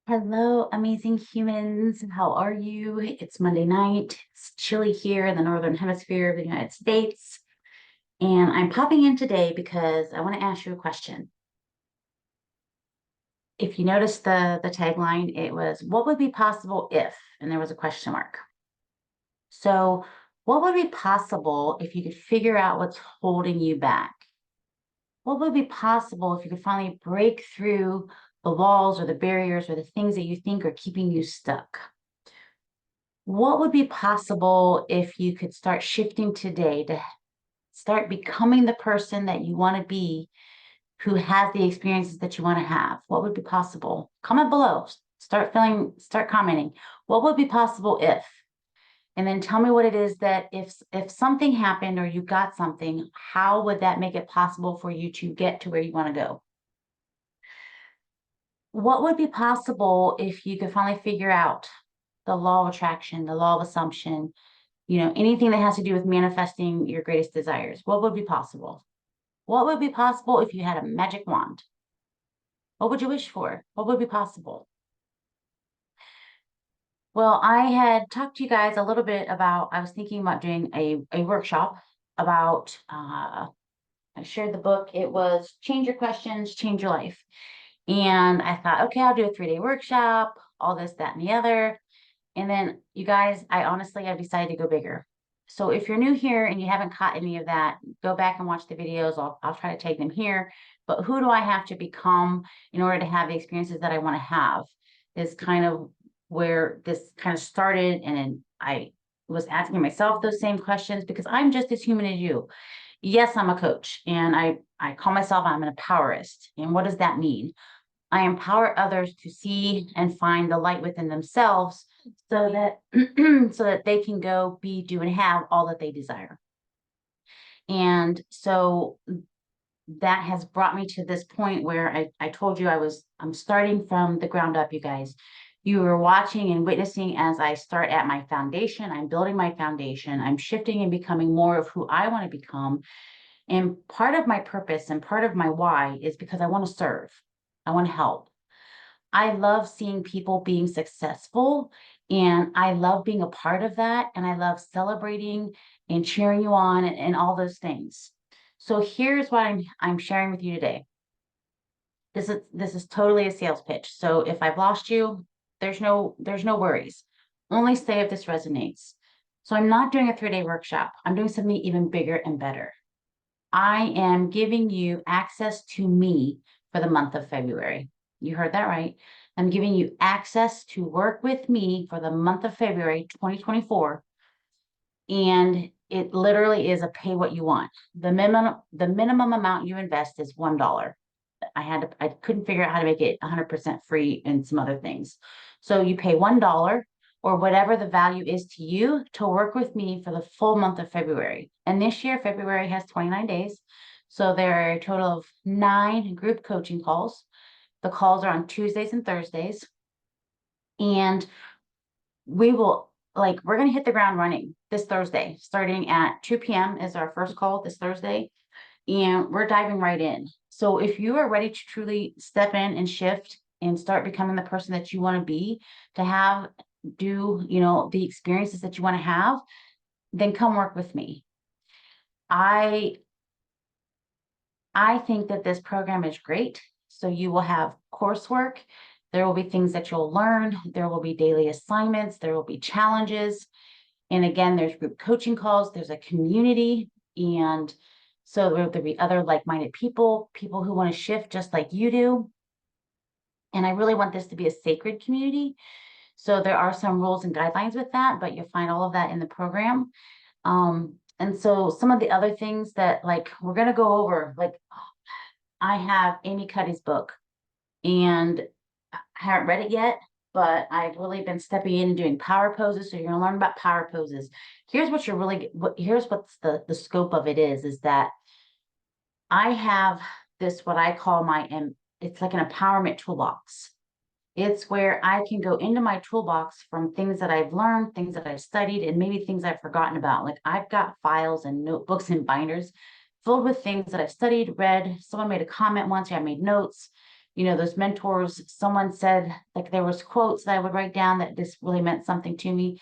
Hello, amazing humans. How are you? It's Monday night. It's chilly here in the Northern Hemisphere of the United States. And I'm popping in today because I want to ask you a question. If you notice the tagline, it was, what would be possible if, and there was a question mark. So, what would be possible if you could figure out what's holding you back? What would be possible if you could finally break through the walls or the barriers or the things that you think are keeping you stuck? What would be possible if you could start shifting today to start becoming the person that you want to be, who has the experiences that you want to have? What would be possible? Comment below. Start commenting. What would be possible if? And then tell me what it is that if something happened or you got something, how would that make it possible for you to get to where you want to go? What would be possible if you could finally figure out the law of attraction, the law of assumption, anything that has to do with manifesting your greatest desires? What would be possible? What would be possible if you had a magic wand? What would you wish for? What would be possible? Well, I had talked to you guys a little bit about, I was thinking about doing a workshop about, I shared the book. It was Change Your Questions, Change Your Life. And I thought, okay, I'll do a 3-day workshop, all this, that, and the other. And then you guys, I've decided to go bigger. So if you're new here and you haven't caught any of that, go back and watch the videos. I'll try to take them here. But who do I have to become in order to have the experiences that I want to have is kind of where this kind of started. And then I was asking myself those same questions because I'm just as human as you. Yes, I'm a coach and I call myself, I'm an empowerist. And what does that mean? I empower others to see and find the light within themselves so that so that they can go be, do, and have all that they desire. And so that has brought me to this point where I told you I'm starting from the ground up, you guys. You were watching and witnessing as I start at my foundation. I'm building my foundation. I'm shifting and becoming more of who I want to become. And part of my purpose and part of my why is because I want to serve. I want to help. I love seeing people being successful and I love being a part of that. And I love celebrating and cheering you on and all those things. So here's what I'm sharing with you today. This is totally a sales pitch. So if I've lost you, there's no worries. Only say if this resonates. So I'm not doing a 3-day workshop. I'm doing something even bigger and better. I am giving you access to me for the month of February. You heard that right. I'm giving you access to work with me for the month of February 2024. And it literally is a pay what you want. The minimum amount you invest is $1. I couldn't figure out how to make it 100% free and some other things. So you pay $1 or whatever the value is to you to work with me for the full month of February. And this year, February has 29 days. So there are a total of 9 group coaching calls. The calls are on Tuesdays and Thursdays. And we're going to hit the ground running this Thursday, starting at 2 p.m. is our first call this Thursday. And we're diving right in. So if you are ready to truly step in and shift and start becoming the person that you want to be, to have, the experiences that you want to have, then come work with me. I think that this program is great. So you will have coursework. There will be things that you'll learn. There will be daily assignments. There will be challenges. And again, there's group coaching calls. There's a community. And so there'll be other like-minded people who want to shift just like you do. And I really want this to be a sacred community. So there are some rules and guidelines with that, but you'll find all of that in the program. And so some of the other things that we're going to go over, I have Amy Cuddy's book and I haven't read it yet, but I've really been stepping in and doing power poses. So you're going to learn about power poses. Here's what's the scope of it is that I have this, what I call it's like an empowerment toolbox. It's where I can go into my toolbox from things that I've learned, things that I've studied, and maybe things I've forgotten about. Like I've got files and notebooks and binders filled with things that I've studied, read. Someone made a comment once, I made notes. those mentors, someone said, like, there was quotes that I would write down that this really meant something to me.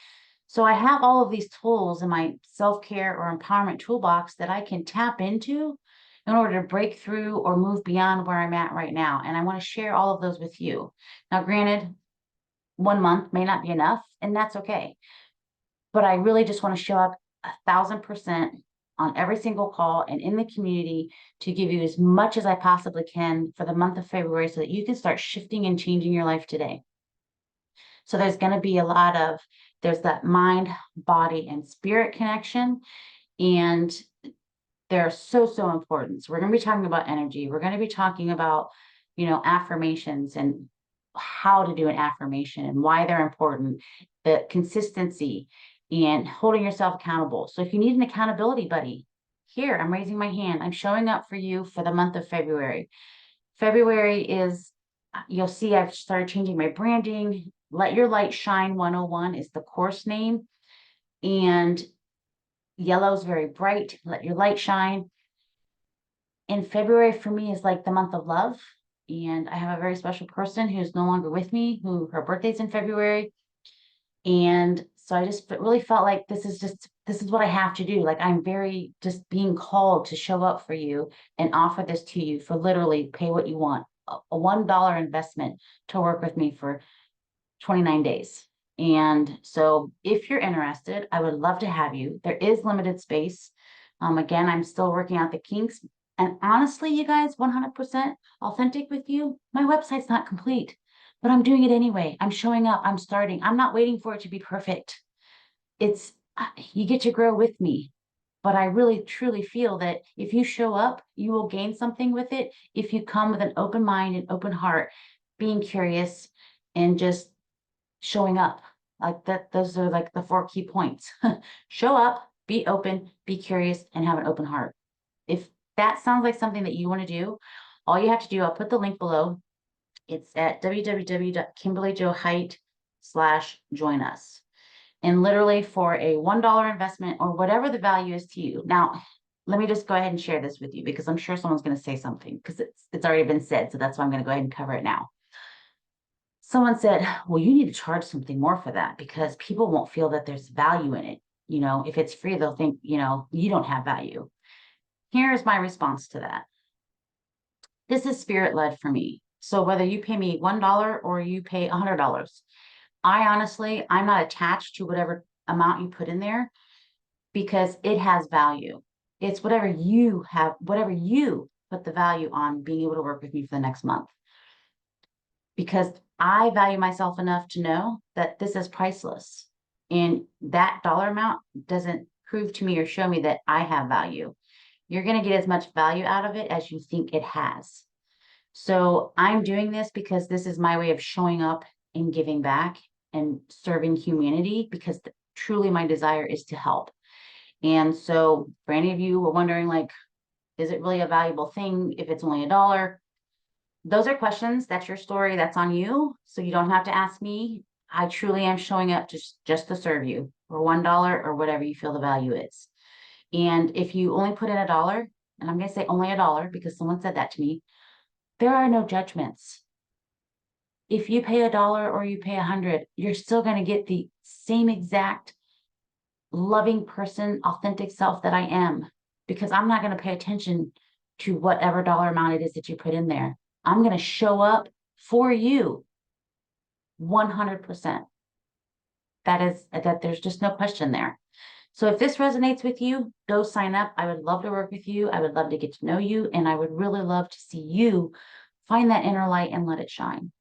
So I have all of these tools in my self-care or empowerment toolbox that I can tap into in order to break through or move beyond where I'm at right now. And I want to share all of those with you. Now, granted, 1 month may not be enough, and that's okay. But I really just want to show up 1,000% on every single call and in the community to give you as much as I possibly can for the month of February so that you can start shifting and changing your life today. So there's going to be there's that mind, body, and spirit connection. And they're so, so important. So we're going to be talking about energy. We're going to be talking about, affirmations and how to do an affirmation and why they're important, the consistency and holding yourself accountable. So if you need an accountability buddy, here, I'm raising my hand. I'm showing up for you for the month of February. February is, you'll see I've started changing my branding. Let Your Light Shine 101 is the course name. And yellow is very bright. Let your light shine. And February for me is like the month of love. And I have a very special person who's no longer with me, who her birthday's in February. And so I just really felt like this is what I have to do. Like, I'm very just being called to show up for you and offer this to you for literally pay what you want. A $1 investment to work with me for 29 days. And so if you're interested, I would love to have you. There is limited space. Again, I'm still working out the kinks. And honestly, you guys, 100% authentic with you, my website's not complete, but I'm doing it anyway. I'm showing up. I'm starting. I'm not waiting for it to be perfect. You get to grow with me. But I really, truly feel that if you show up, you will gain something with it. If you come with an open mind and open heart, being curious and just showing up like that. Those are like the 4 key points. Show up, be open, be curious, and have an open heart. If that sounds like something that you want to do, all you have to do, I'll put the link below. It's at www.kimberlyjoheight/join us. And literally for a $1 investment or whatever the value is to you. Now, let me just go ahead and share this with you because I'm sure someone's going to say something because it's already been said. So that's why I'm going to go ahead and cover it now. Someone said, well, you need to charge something more for that because people won't feel that there's value in it. If it's free, they'll think, you don't have value. Here's my response to that. This is spirit led for me. So whether you pay me $1 or you pay $100, I'm not attached to whatever amount you put in there because it has value. It's whatever you put the value on being able to work with me for the next month. Because I value myself enough to know that this is priceless. And that dollar amount doesn't prove to me or show me that I have value. You're going to get as much value out of it as you think it has. So I'm doing this because this is my way of showing up and giving back and serving humanity because truly my desire is to help. And so for any of you who are wondering, like, is it really a valuable thing if it's only $1? Those are questions. That's your story. That's on you. So you don't have to ask me. I truly am showing up just to serve you for $1 or whatever you feel the value is. And if you only put in $1, and I'm going to say only $1 because someone said that to me, there are no judgments. If you pay $1 or you pay 100, you're still going to get the same exact loving person, authentic self that I am, because I'm not going to pay attention to whatever dollar amount it is that you put in there. I'm going to show up for you 100%. That there's just no question there. So if this resonates with you, go sign up. I would love to work with you. I would love to get to know you. And I would really love to see you find that inner light and let it shine.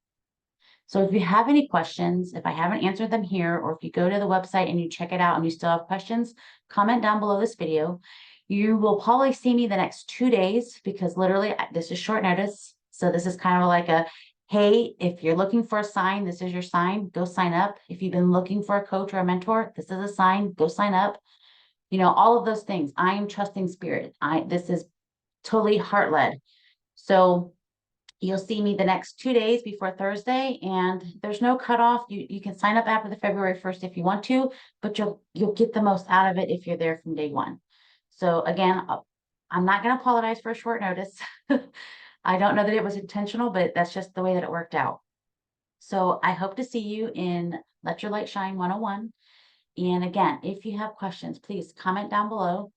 So if you have any questions, if I haven't answered them here, or if you go to the website and you check it out and you still have questions, comment down below this video. You will probably see me the next 2 days because literally this is short notice. So this is kind of like hey, if you're looking for a sign, this is your sign, go sign up. If you've been looking for a coach or a mentor, this is a sign, go sign up. All of those things. I am trusting spirit. This is totally heart led. So you'll see me the next 2 days before Thursday, and there's no cutoff. You can sign up after the February 1st if you want to, but you'll get the most out of it if you're there from day one. So again, I'm not going to apologize for a short notice. I don't know that it was intentional, but that's just the way that it worked out. So I hope to see you in Let Your Light Shine 101. And again, if you have questions, please comment down below.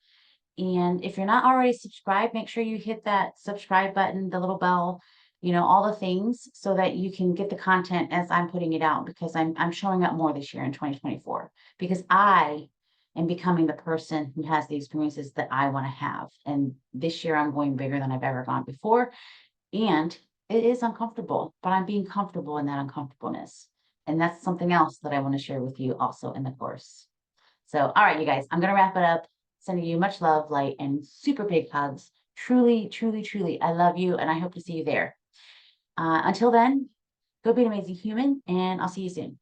And if you're not already subscribed, make sure you hit that subscribe button, the little bell, all the things so that you can get the content as I'm putting it out, because I'm showing up more this year in 2024 because I am becoming the person who has the experiences that I want to have. And this year I'm going bigger than I've ever gone before. And it is uncomfortable, but I'm being comfortable in that uncomfortableness. And that's something else that I want to share with you also in the course. So, all right, you guys, I'm going to wrap it up. Sending you much love, light, and super big hugs. Truly, truly, truly, I love you, and I hope to see you there. Until then, go be an amazing human, and I'll see you soon.